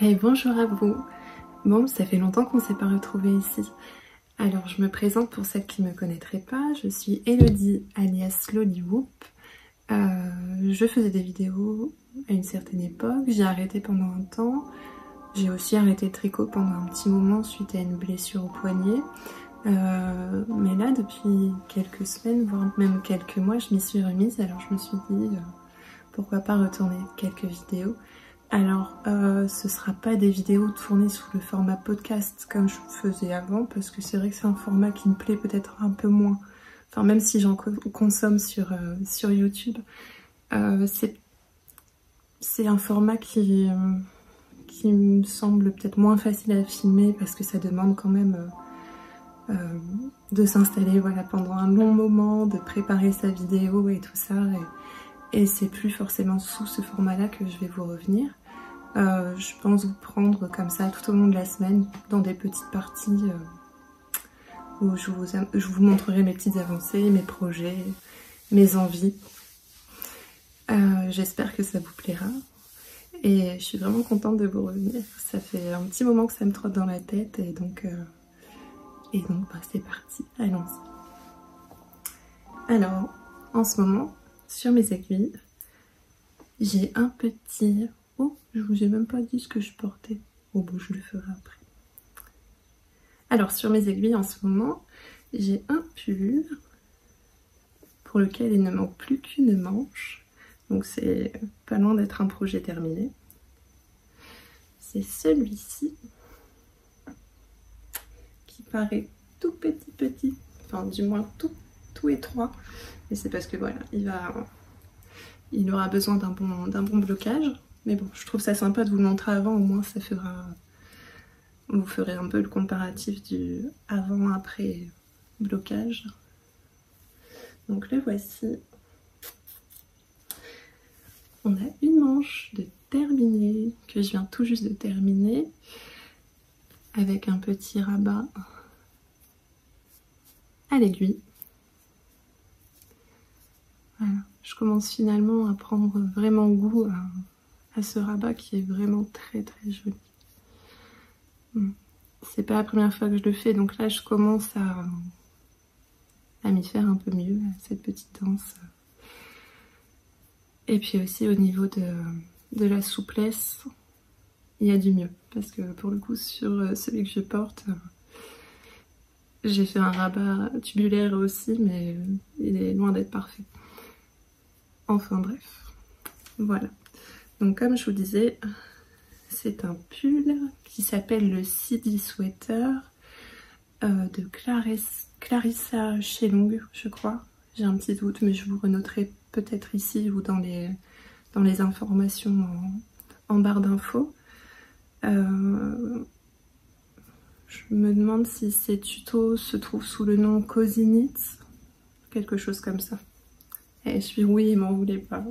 Hey, bonjour à vous. Bon, ça fait longtemps qu'on ne s'est pas retrouvés ici. Alors, je me présente pour celles qui ne me connaîtraient pas. Je suis Elodie, alias Lollywoop. Je faisais des vidéos à une certaine époque. J'ai arrêté pendant un temps. J'ai aussi arrêté le tricot pendant un petit moment suite à une blessure au poignet. Mais là, depuis quelques semaines, voire même quelques mois, je m'y suis remise. Alors, je me suis dit, pourquoi pas retourner quelques vidéos. Alors, ce sera pas des vidéos tournées sous le format podcast comme je faisais avant, parce que c'est vrai que c'est un format qui me plaît peut-être un peu moins. Enfin, même si j'en consomme sur YouTube, c'est un format qui me semble peut-être moins facile à filmer, parce que ça demande quand même de s'installer voilà, pendant un long moment, de préparer sa vidéo et tout ça. Et c'est plus forcément sous ce format-là que je vais vous revenir. Je pense vous prendre comme ça tout au long de la semaine dans des petites parties où je vous montrerai mes petites avancées, mes projets, mes envies. J'espère que ça vous plaira et je suis vraiment contente de vous revenir. Ça fait un petit moment que ça me trotte dans la tête et donc bah, c'est parti, allons-y. Alors, en ce moment, sur mes aiguilles, j'ai un petit... Oh, je vous ai même pas dit ce que je portais. Oh bon, je le ferai après. Alors, sur mes aiguilles en ce moment, j'ai un pull pour lequel il ne manque plus qu'une manche. Donc c'est pas loin d'être un projet terminé. C'est celui-ci qui paraît tout petit, enfin du moins tout étroit. Mais c'est parce que voilà, il aura besoin d'un bon blocage. Mais bon, je trouve ça sympa de vous le montrer avant, au moins ça fera... Vous ferez un peu le comparatif du avant-après blocage. Donc le voici. On a une manche de terminée, que je viens tout juste de terminer, avec un petit rabat à l'aiguille. Voilà, je commence finalement à prendre vraiment goût à ce rabat qui est vraiment très joli. C'est pas la première fois que je le fais, donc là je commence à m'y faire un peu mieux, à cette petite danse. Et puis aussi au niveau de la souplesse, il y a du mieux. Parce que pour le coup, sur celui que je porte, j'ai fait un rabat tubulaire aussi, mais il est loin d'être parfait. Enfin bref, voilà. Donc comme je vous disais, c'est un pull qui s'appelle le CD Sweater de Clarissa Chelong, je crois. J'ai un petit doute, mais je vous renoterai peut-être ici ou dans les informations en barre d'infos. Je me demande si ces tutos se trouvent sous le nom Cozy Knits, quelque chose comme ça. Et je suis oui, m'en voulez pas.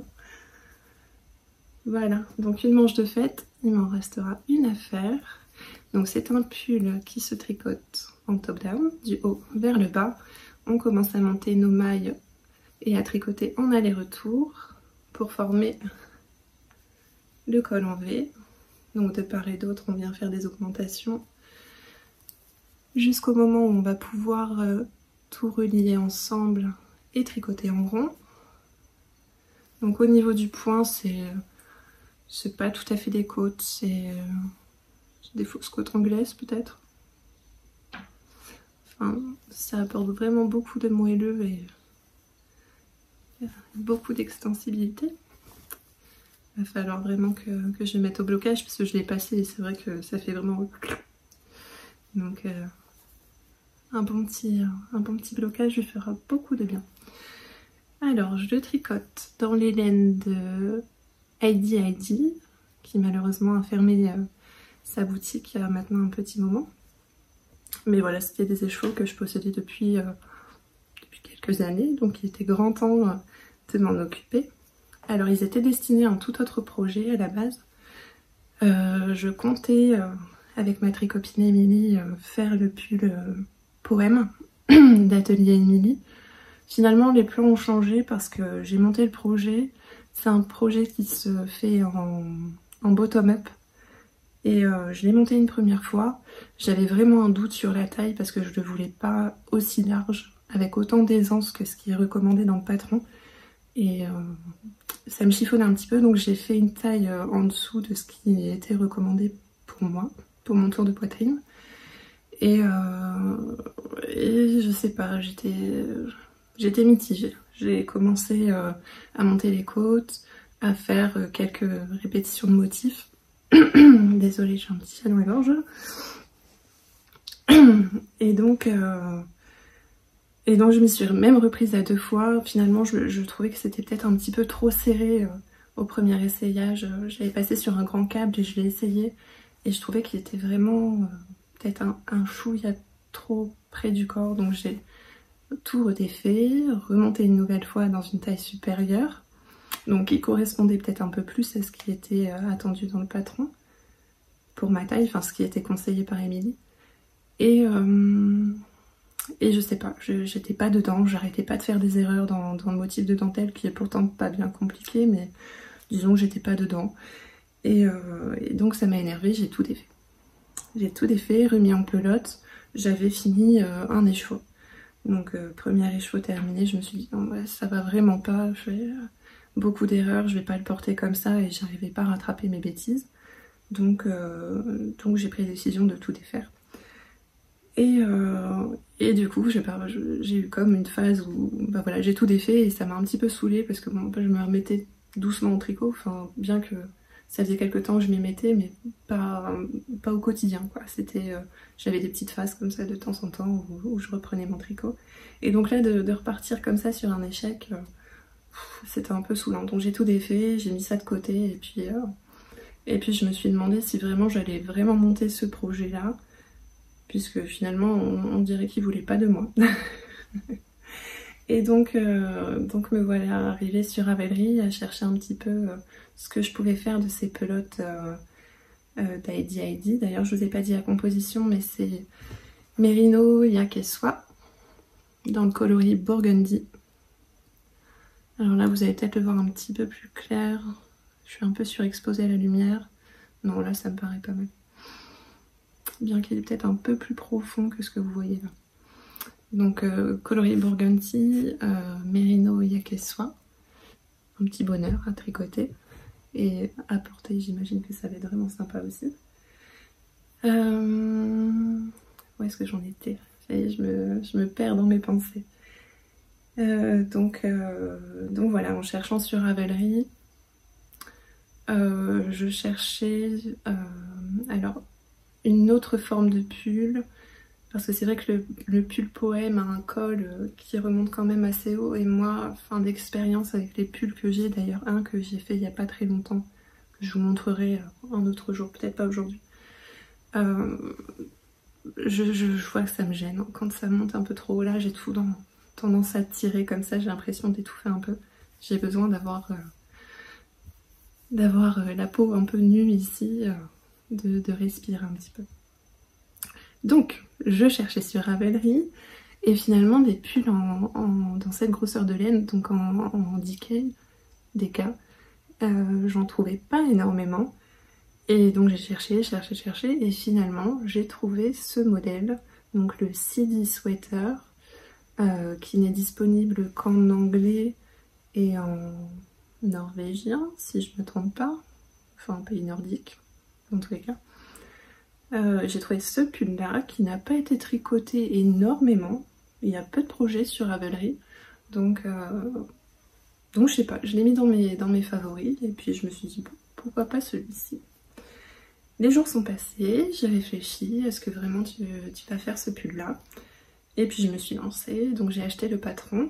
Voilà, donc une manche de fête, il m'en restera une à faire. Donc c'est un pull qui se tricote en top-down, du haut vers le bas. On commence à monter nos mailles et à tricoter en aller-retour pour former le col en V. Donc de part et d'autre, on vient faire des augmentations jusqu'au moment où on va pouvoir tout relier ensemble et tricoter en rond. Donc au niveau du point, c'est pas tout à fait des côtes, c'est des fausses côtes anglaises peut-être. Enfin, ça apporte vraiment beaucoup de moelleux et beaucoup d'extensibilité. Il va falloir vraiment que je mette au blocage parce que je l'ai passé et c'est vrai que ça fait vraiment... Donc un bon petit blocage lui fera beaucoup de bien. Alors je le tricote dans les laines de Heidi, qui malheureusement a fermé sa boutique il y a maintenant un petit moment. Mais voilà, c'était des écheveaux que je possédais depuis quelques années, donc il était grand temps de m'en occuper. Alors ils étaient destinés à un tout autre projet à la base. Je comptais, avec ma tricopine Émilie, faire le pull poème d'Atelier Émilie. Finalement les plans ont changé parce que j'ai monté le projet. C'est un projet qui se fait en bottom-up. Et je l'ai monté une première fois. J'avais vraiment un doute sur la taille parce que je ne le voulais pas aussi large, avec autant d'aisance que ce qui est recommandé dans le patron. Et ça me chiffonnait un petit peu, donc j'ai fait une taille en dessous de ce qui était recommandé pour moi, pour mon tour de poitrine. Et je sais pas, j'étais mitigée. J'ai commencé à monter les côtes, à faire quelques répétitions de motifs. Désolée, j'ai un petit chat dans la gorge. Et donc je m'y suis même reprise à 2 fois. Finalement, je trouvais que c'était peut-être un petit peu trop serré au premier essayage. J'avais passé sur un grand câble et je l'ai essayé. Et je trouvais qu'il était vraiment peut-être un chouïa trop près du corps. Donc j'ai tout redéfait, remonté une nouvelle fois dans une taille supérieure. Donc il correspondait peut-être un peu plus à ce qui était attendu dans le patron. Pour ma taille, enfin ce qui était conseillé par Émilie. Et je sais pas, j'étais pas dedans, j'arrêtais pas de faire des erreurs dans le motif de dentelle qui est pourtant pas bien compliqué, mais disons que j'étais pas dedans. Et donc ça m'a énervée, j'ai tout défait. J'ai tout défait, remis en pelote, j'avais fini un écheveau. Donc premier écheveau terminé, je me suis dit non ouais, ça va vraiment pas, je fais beaucoup d'erreurs, je vais pas le porter comme ça et j'arrivais pas à rattraper mes bêtises. Donc j'ai pris la décision de tout défaire. Et du coup, j'ai eu comme une phase où bah voilà, j'ai tout défait et ça m'a un petit peu saoulée parce que bon, je me remettais doucement au tricot, enfin bien que ça faisait quelques temps que je m'y mettais, mais pas au quotidien quoi. C'était, j'avais des petites phases comme ça de temps en temps où je reprenais mon tricot. Et donc là, de repartir comme ça sur un échec, c'était un peu saoulant. Donc j'ai tout défait, j'ai mis ça de côté et puis je me suis demandé si vraiment j'allais vraiment monter ce projet-là, puisque finalement on dirait qu'il voulait pas de moi. Et donc me voilà arrivée sur Ravelry à chercher un petit peu ce que je pouvais faire de ces pelotes d'Heidi Heidi. D'ailleurs je vous ai pas dit la composition, mais c'est Merino Yakeswa dans le coloris Burgundy. Alors là vous allez peut-être le voir un petit peu plus clair. Je suis un peu surexposée à la lumière. Non, là ça me paraît pas mal. Bien qu'il est peut-être un peu plus profond que ce que vous voyez là. Donc coloris Burgundy, Merino Yakeswa. Un petit bonheur à tricoter. Et à porter, j'imagine que ça va être vraiment sympa aussi. Où est-ce que j'en étais? Ça y est, je me perds dans mes pensées. Donc voilà, en cherchant sur Ravelry, je cherchais alors une autre forme de pull, parce que c'est vrai que le pull poème a un col qui remonte quand même assez haut, et moi, fin d'expérience avec les pulls que j'ai, d'ailleurs un que j'ai fait il n'y a pas très longtemps, que je vous montrerai un autre jour, peut-être pas aujourd'hui, je vois que ça me gêne. Quand ça monte un peu trop haut là, j'ai tout tendance à tirer comme ça, j'ai l'impression d'étouffer un peu. J'ai besoin d'avoir la peau un peu nue ici, de respirer un petit peu. Donc, je cherchais sur Ravelry, et finalement des pulls dans cette grosseur de laine, donc en DK, j'en trouvais pas énormément. Et donc j'ai cherché, et finalement j'ai trouvé ce modèle, donc le CD Sweater, qui n'est disponible qu'en anglais et en norvégien, si je me trompe pas, enfin un pays nordique, dans tous les cas. J'ai trouvé ce pull là qui n'a pas été tricoté énormément, il y a peu de projets sur Ravelry, donc je sais pas, je l'ai mis dans mes favoris et puis je me suis dit bon, pourquoi pas celui-ci. Les jours sont passés, j'ai réfléchi, est-ce que vraiment tu vas faire ce pull là? Et puis je me suis lancée, donc j'ai acheté le patron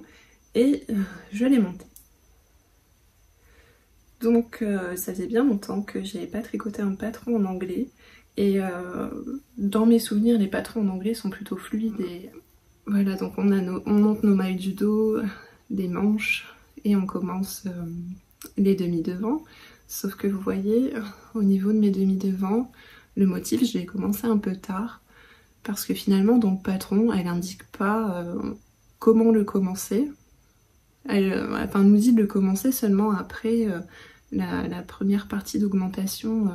et je l'ai monté. Donc ça faisait bien longtemps que j'avais pas tricoté un patron en anglais. Et dans mes souvenirs, les patrons en anglais sont plutôt fluides. Et voilà, donc on monte nos mailles du dos, des manches, et on commence les demi-devants. Sauf que vous voyez, au niveau de mes demi-devants, le motif, je l'ai commencé un peu tard. Parce que finalement, dans le patron, elle n'indique pas comment le commencer. Elle nous dit de le commencer seulement après la première partie d'augmentation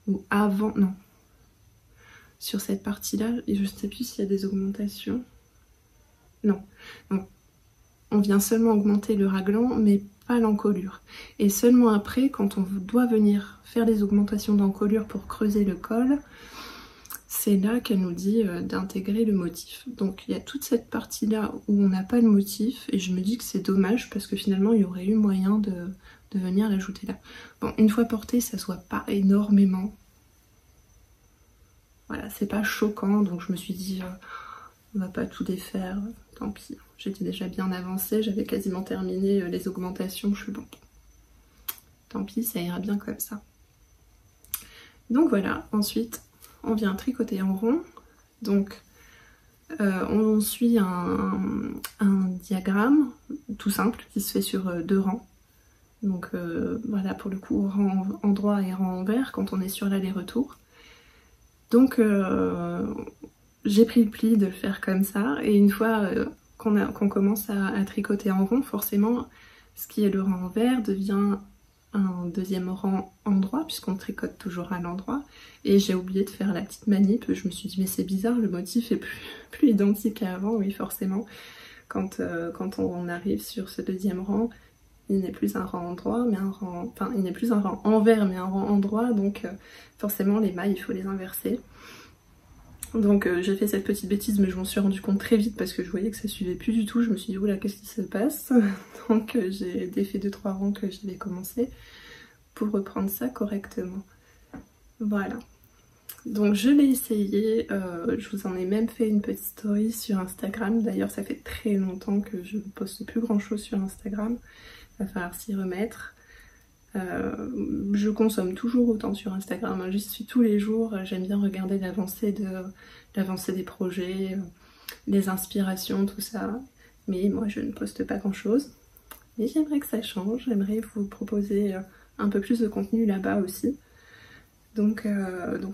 ou avant, non. Sur cette partie-là, je ne sais plus s'il y a des augmentations. Non. Donc, on vient seulement augmenter le raglan, mais pas l'encolure. Et seulement après, quand on doit venir faire des augmentations d'encolure pour creuser le col, c'est là qu'elle nous dit d'intégrer le motif. Donc il y a toute cette partie-là où on n'a pas de motif, et je me dis que c'est dommage, parce que finalement il y aurait eu moyen de venir l'ajouter là. Bon, une fois porté, ça soit pas énormément. Voilà, c'est pas choquant, donc je me suis dit, on va pas tout défaire, tant pis. J'étais déjà bien avancée, j'avais quasiment terminé les augmentations, je suis bon. Tant pis, ça ira bien comme ça. Donc voilà, ensuite, on vient tricoter en rond. Donc, on suit un diagramme tout simple qui se fait sur 2 rangs. Donc voilà, pour le coup, rang en droit et rang envers quand on est sur l'aller-retour. Donc j'ai pris le pli de le faire comme ça, et une fois qu'on commence à tricoter en rond, forcément ce qui est le rang envers devient un deuxième rang endroit, puisqu'on tricote toujours à l'endroit. Et j'ai oublié de faire la petite manip, je me suis dit mais c'est bizarre, le motif est plus identique à avant. Oui, forcément, quand on arrive sur ce deuxième rang, il n'est plus un rang endroit, mais un rang... Enfin, il n'est plus un rang envers, mais un rang endroit, donc forcément les mailles, il faut les inverser. Donc j'ai fait cette petite bêtise, mais je m'en suis rendu compte très vite parce que je voyais que ça suivait plus du tout. Je me suis dit oula, qu'est-ce qui se passe? Donc j'ai défait 2-3 rangs que j'avais commencé pour reprendre ça correctement. Voilà. Donc je l'ai essayé, je vous en ai même fait une petite story sur Instagram. D'ailleurs ça fait très longtemps que je ne poste plus grand chose sur Instagram. Il va falloir s'y remettre. Je consomme toujours autant sur Instagram, hein. J'y suis tous les jours, j'aime bien regarder l'avancée des projets, les inspirations, tout ça. Mais moi je ne poste pas grand chose. Mais j'aimerais que ça change, j'aimerais vous proposer un peu plus de contenu là-bas aussi. Donc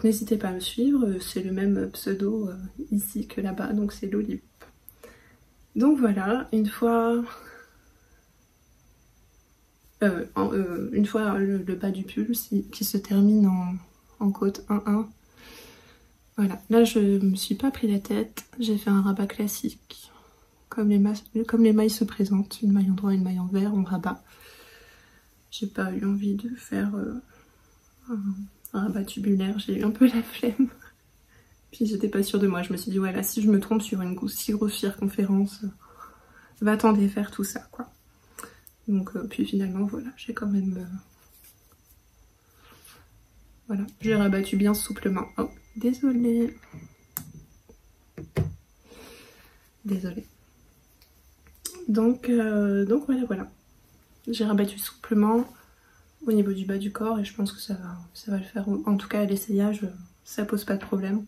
n'hésitez pas à me suivre, c'est le même pseudo ici que là-bas, donc c'est Lollipop. Donc voilà, une fois le bas du pull qui se termine en côte 1-1. Voilà, là je me suis pas pris la tête, j'ai fait un rabat classique. Comme les mailles se présentent, une maille en droit, une maille en vert, on rabat. J'ai pas eu envie de faire un rabat tubulaire, j'ai eu un peu la flemme. Puis j'étais pas sûre de moi, je me suis dit voilà, si je me trompe sur une si grosse circonférence, va-t'en défaire tout ça quoi. Donc puis finalement voilà, j'ai quand même voilà, j'ai rabattu bien souplement. Oh, désolée. Désolée. Donc voilà. J'ai rabattu souplement au niveau du bas du corps et je pense que ça va le faire. En tout cas à l'essayage, ça pose pas de problème.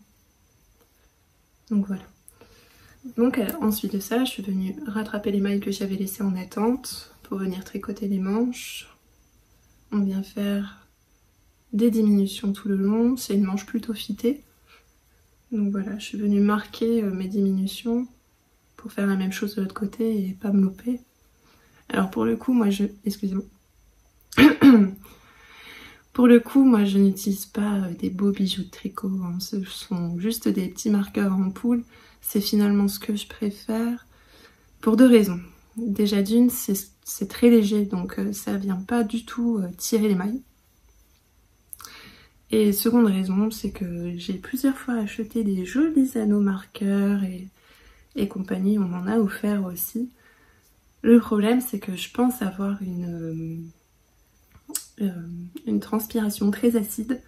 Donc voilà. Donc ensuite de ça, je suis venue rattraper les mailles que j'avais laissées en attente pour venir tricoter les manches. On vient faire des diminutions tout le long, c'est une manche plutôt fitée. Donc voilà, je suis venue marquer mes diminutions pour faire la même chose de l'autre côté et pas me louper. Alors pour le coup, moi excusez-moi. Pour le coup, moi je n'utilise pas des beaux bijoux de tricot, hein. Ce sont juste des petits marqueurs en poule. C'est finalement ce que je préfère pour 2 raisons. Déjà d'une, c'est très léger, donc ça vient pas du tout tirer les mailles. Et seconde raison, c'est que j'ai plusieurs fois acheté des jolis anneaux marqueurs et compagnie, on m'en a offert aussi. Le problème, c'est que je pense avoir une transpiration très acide,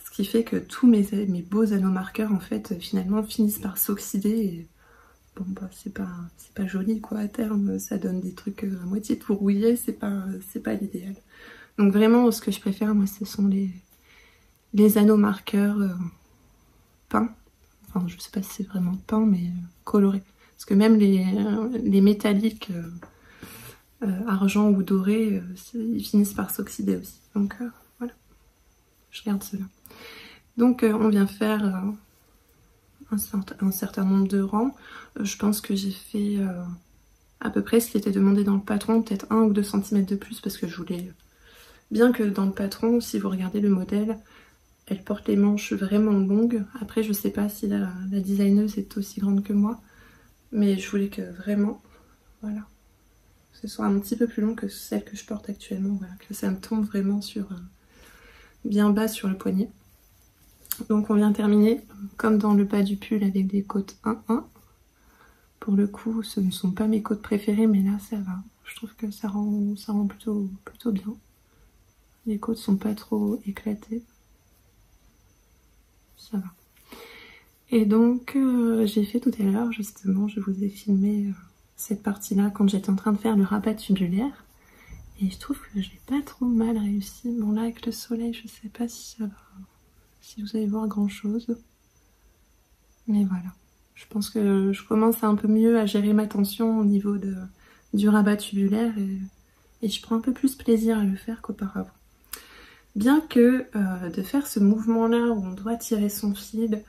ce qui fait que tous mes beaux anneaux marqueurs en fait finalement finissent par s'oxyder et bon bah c'est pas joli quoi, à terme ça donne des trucs à moitié tout rouillés, c'est pas l'idéal. Donc vraiment ce que je préfère moi ce sont les anneaux marqueurs peints, enfin je sais pas si c'est vraiment peint mais colorés, parce que même les métalliques argent ou doré, ils finissent par s'oxyder aussi. Donc voilà, je garde cela. Donc on vient faire un certain nombre de rangs. Je pense que j'ai fait à peu près ce qui était demandé dans le patron, peut-être 1 ou 2 cm de plus, parce que je voulais... Bien que dans le patron, si vous regardez le modèle, elle porte les manches vraiment longues. Après je sais pas si la designeuse est aussi grande que moi, mais je voulais que vraiment, voilà, ce soit un petit peu plus long que celle que je porte actuellement, voilà, que ça me tombe vraiment sur bien bas sur le poignet. Donc on vient terminer comme dans le bas du pull avec des côtes 1-1. Pour le coup, ce ne sont pas mes côtes préférées, mais là ça va. Je trouve que ça rend plutôt bien. Les côtes sont pas trop éclatées. Ça va. Et donc j'ai fait tout à l'heure, justement, je vous ai filmé cette partie-là quand j'étais en train de faire le rabat tubulaire. Et je trouve que j'ai pas trop mal réussi. Bon là avec le soleil, je sais pas si ça va, si vous allez voir grand chose. Mais voilà. Je pense que je commence un peu mieux à gérer ma tension au niveau du rabat tubulaire et je prends un peu plus plaisir à le faire qu'auparavant. Bien que de faire ce mouvement-là où on doit tirer son fil,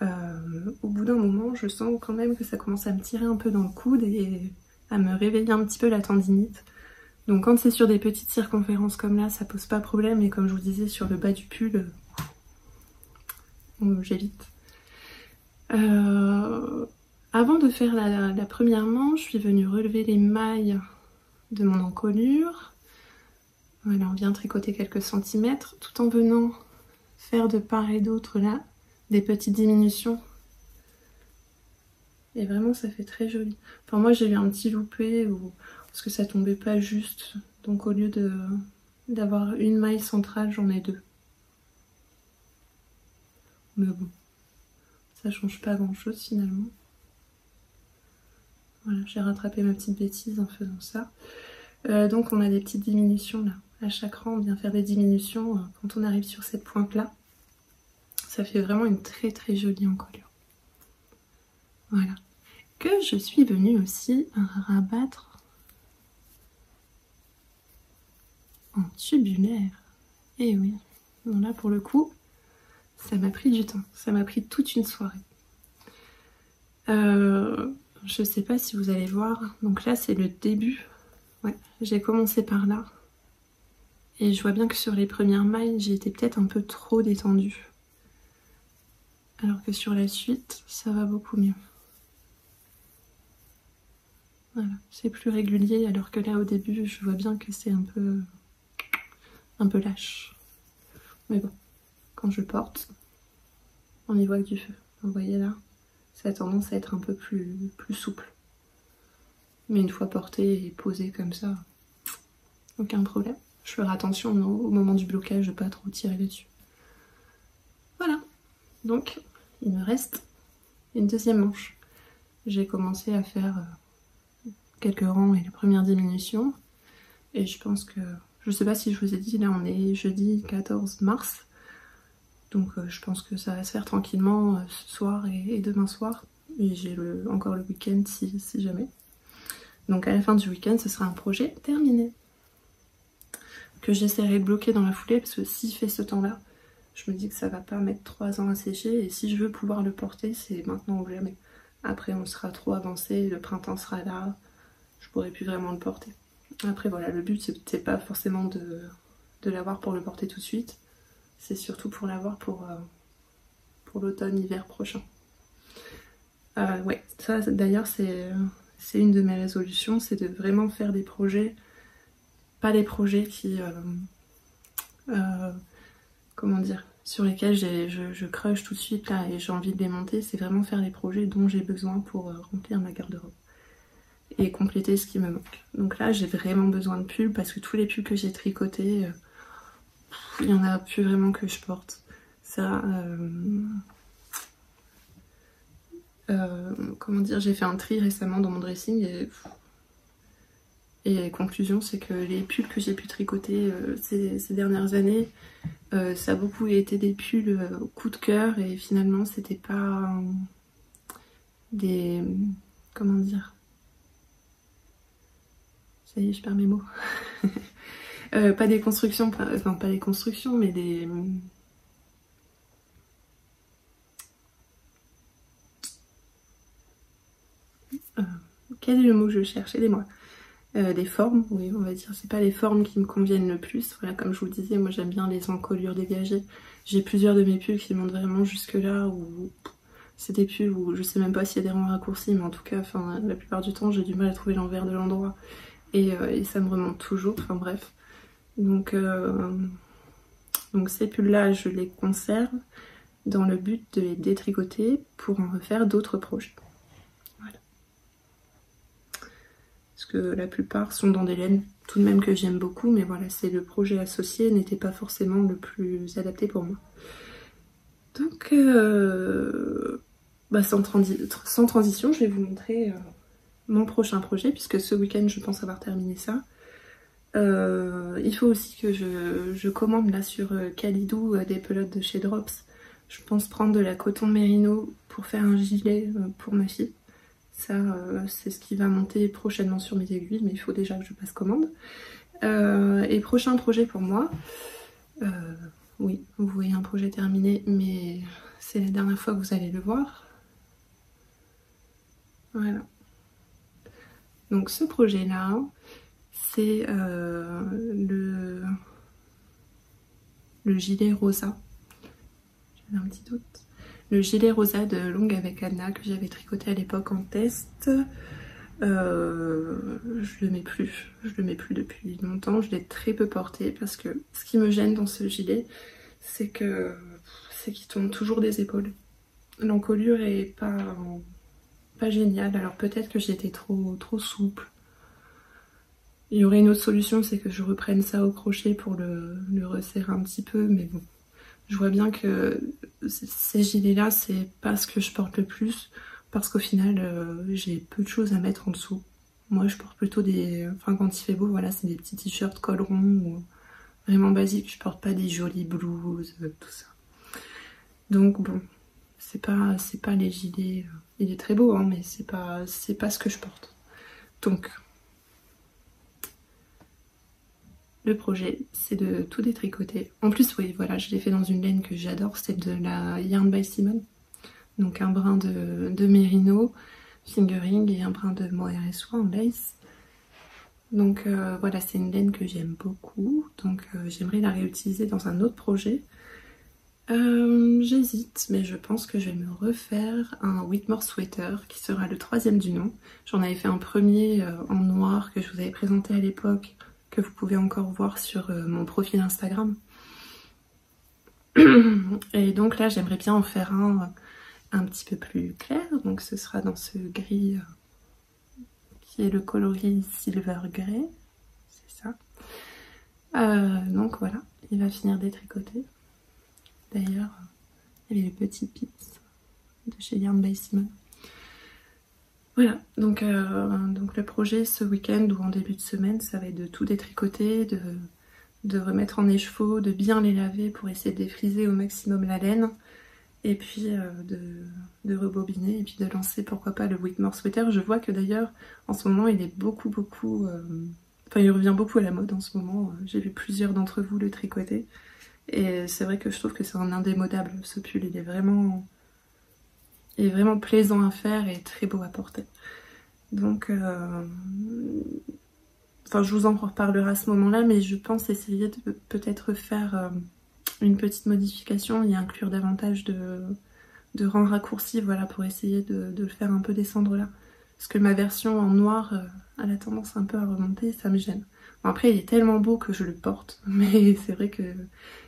au bout d'un moment, je sens quand même que ça commence à me tirer un peu dans le coude et à me réveiller un petit peu la tendinite. Donc quand c'est sur des petites circonférences comme là, ça pose pas problème. Et comme je vous disais, sur le bas du pull, j'évite. Avant de faire la première manche, je suis venue relever les mailles de mon encolure. Voilà, on vient tricoter quelques centimètres, tout en venant faire de part et d'autre là, des petites diminutions. Et vraiment ça fait très joli. Enfin moi j'ai eu un petit loupé parce que ça tombait pas juste. Donc au lieu d'avoir une maille centrale, j'en ai deux. Mais bon, ça change pas grand chose finalement. Voilà, j'ai rattrapé ma petite bêtise en faisant ça. Donc on a des petites diminutions là. À chaque rang, on vient faire des diminutions quand on arrive sur cette pointe là. Ça fait vraiment une très très jolie encolure. Voilà. Que je suis venue aussi rabattre en tubulaire. Et oui, bon là pour le coup, ça m'a pris du temps. Ça m'a pris toute une soirée. Je sais pas si vous allez voir. Donc là c'est le début. Ouais, j'ai commencé par là. Et je vois bien que sur les premières mailles, j'ai été peut-être un peu trop détendue. Alors que sur la suite, ça va beaucoup mieux. Voilà, c'est plus régulier, alors que là au début, je vois bien que c'est un peu lâche. Mais bon, quand je porte, on y voit que du feu. Vous voyez là, ça a tendance à être un peu plus souple. Mais une fois porté et posé comme ça, aucun problème. Je ferai attention au moment du blocage de pas trop tirer dessus. Voilà, donc il me reste une deuxième manche. J'ai commencé à faire quelques rangs et les premières diminutions. Et je pense que, je sais pas si je vous ai dit, là on est jeudi 14 mars. Donc je pense que ça va se faire tranquillement ce soir et demain soir. Et j'ai encore le week-end si jamais. Donc à la fin du week-end, ce sera un projet terminé. Que j'essaierai de bloquer dans la foulée, parce que s'il fait ce temps-là, je me dis que ça va pas mettre 3 ans à sécher. Et si je veux pouvoir le porter, c'est maintenant ou jamais. Après on sera trop avancé, le printemps sera là, je pourrai plus vraiment le porter. Après voilà, le but c'est pas forcément de l'avoir pour le porter tout de suite, c'est surtout pour l'avoir pour l'automne-hiver prochain. Ouais, ça d'ailleurs c'est une de mes résolutions, c'est de vraiment faire des projets, pas des projets qui, comment dire, sur lesquels je crush tout de suite là et j'ai envie de les monter, c'est vraiment faire des projets dont j'ai besoin pour remplir ma garde-robe et compléter ce qui me manque. Donc là j'ai vraiment besoin de pulls parce que tous les pulls que j'ai tricotés, il n'y en a plus vraiment que je porte. Ça, comment dire, j'ai fait un tri récemment dans mon dressing et conclusion c'est que les pulls que j'ai pu tricoter ces dernières années, ça a beaucoup été des pulls coup de cœur et finalement c'était pas des... comment dire, ça y est je perds mes mots. Pas des constructions, enfin pas des constructions mais des... quel est le mot que je cherche? Aidez-moi. les formes, oui on va dire, c'est pas les formes qui me conviennent le plus. Voilà, comme je vous le disais, moi j'aime bien les encolures dégagées. J'ai plusieurs de mes pulls qui montent vraiment jusque là, où c'est des pulls où je sais même pas s'il y a des rangs raccourcis, mais en tout cas, enfin, la plupart du temps j'ai du mal à trouver l'envers de l'endroit et ça me remonte toujours, enfin bref. Donc ces pulls là je les conserve dans le but de les détricoter pour en refaire d'autres projets. Voilà. Parce que la plupart sont dans des laines tout de même que j'aime beaucoup, mais voilà, c'est le projet associé n'était pas forcément le plus adapté pour moi. Donc sans transition, je vais vous montrer mon prochain projet, puisque ce week-end je pense avoir terminé ça. Il faut aussi que je commande là sur Calidou des pelotes de chez Drops. Je pense prendre de la coton mérino pour faire un gilet pour ma fille. Ça, c'est ce qui va monter prochainement sur mes aiguilles, mais il faut déjà que je passe commande. Et prochain projet pour moi, oui, vous voyez un projet terminé, mais c'est la dernière fois que vous allez le voir. Voilà. Donc ce projet-là, c'est le gilet rosa. J'avais un petit doute. Le gilet rosa de Longue avec Anna que j'avais tricoté à l'époque en test. Je le mets plus depuis longtemps, je l'ai très peu porté parce que ce qui me gêne dans ce gilet, c'est qu'il tombe toujours des épaules. L'encolure est pas géniale, alors peut-être que j'étais trop souple. Il y aurait une autre solution, c'est que je reprenne ça au crochet pour le resserrer un petit peu, mais bon. Je vois bien que ces gilets-là, c'est pas ce que je porte le plus, parce qu'au final, j'ai peu de choses à mettre en dessous. Moi, je porte plutôt des... Enfin, quand il fait beau, voilà, c'est des petits t-shirts col rond, ou vraiment basiques. Je porte pas des jolies blouses, tout ça. Donc bon, c'est pas les gilets... Il est très beau, hein, mais c'est pas ce que je porte. Donc... Le projet, c'est de tout détricoter. En plus, oui, voilà, je l'ai fait dans une laine que j'adore, c'est de la Yarn by Simone. Donc un brin de mérino, fingering et un brin de mohair et soie en lace. Donc voilà, c'est une laine que j'aime beaucoup. Donc j'aimerais la réutiliser dans un autre projet. J'hésite, mais je pense que je vais me refaire un Whitmore Sweater qui sera le 3e du nom. J'en avais fait un premier en noir que je vous avais présenté à l'époque, que vous pouvez encore voir sur mon profil Instagram. Et donc là, j'aimerais bien en faire un petit peu plus clair. Donc ce sera dans ce gris qui est le coloris Silver Grey. C'est ça. Donc voilà, il va finir détricoté. D'ailleurs, il y a les petits pips de chez Yarn by Simone. Voilà, donc le projet ce week-end ou en début de semaine, ça va être de tout détricoter, de remettre en écheveau, de bien les laver pour essayer de défriser au maximum la laine, et puis de rebobiner et puis de lancer pourquoi pas le Whitmore Sweater. Je vois que d'ailleurs en ce moment il est beaucoup, enfin il revient beaucoup à la mode en ce moment. J'ai vu plusieurs d'entre vous le tricoter et c'est vrai que je trouve que c'est un indémodable. Ce pull, il est vraiment plaisant à faire et très beau à porter. Donc, enfin, je vous en reparlerai à ce moment-là, mais je pense essayer de peut-être faire une petite modification et inclure davantage de rangs raccourcis, voilà, pour essayer de le faire un peu descendre là. Parce que ma version en noir, elle a tendance un peu à remonter, ça me gêne. Bon, après, il est tellement beau que je le porte, mais c'est vrai que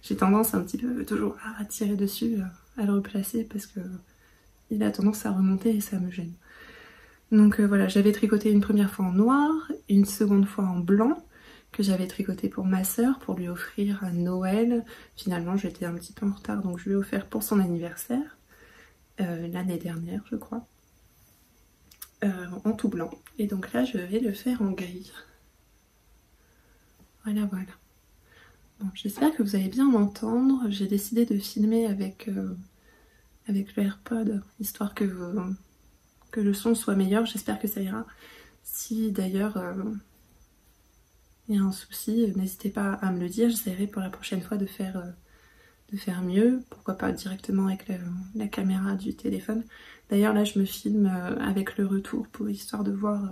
j'ai tendance un petit peu toujours à tirer dessus, à le replacer, parce que il a tendance à remonter et ça me gêne. Donc voilà, j'avais tricoté une première fois en noir, une seconde fois en blanc, que j'avais tricoté pour ma sœur, pour lui offrir à Noël. Finalement, j'étais un petit peu en retard, donc je lui ai offert pour son anniversaire, l'année dernière, je crois, en tout blanc. Et donc là, je vais le faire en gris. Voilà, voilà. Bon, j'espère que vous allez bien m'entendre. J'ai décidé de filmer avec le AirPod, histoire que le son soit meilleur. J'espère que ça ira. Si d'ailleurs il y a un souci, n'hésitez pas à me le dire. J'essaierai pour la prochaine fois de faire mieux. Pourquoi pas directement avec la caméra du téléphone. D'ailleurs là je me filme avec le retour pour histoire de voir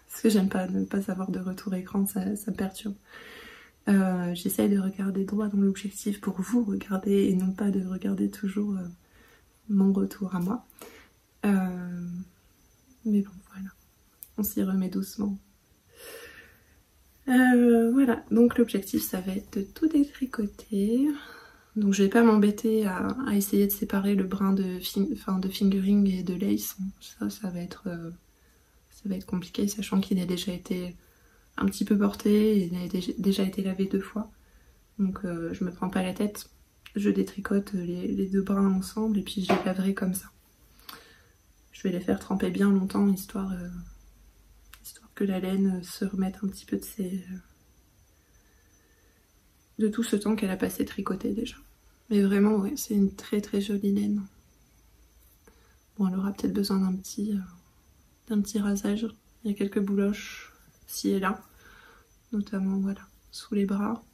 Parce que j'aime pas ne pas avoir de retour écran, ça me perturbe. J'essaye de regarder droit dans l'objectif pour vous regarder et non pas de regarder toujours mon retour à moi. Mais bon, voilà, on s'y remet doucement. Voilà, donc l'objectif ça va être de tout détricoter. Donc je vais pas m'embêter à essayer de séparer le brin de fingering et de lace. Ça va être compliqué, sachant qu'il a déjà été un petit peu porté, il a déjà été lavé 2 fois. Donc je me prends pas la tête, je détricote les 2 brins ensemble et puis je les laverai comme ça. Je vais les faire tremper bien longtemps, histoire que la laine se remette un petit peu de tout ce temps qu'elle a passé tricotée déjà. Mais vraiment, ouais, c'est une très très jolie laine. Bon, elle aura peut-être besoin d'un petit rasage. Il y a quelques bouloches ci et là, notamment voilà, sous les bras.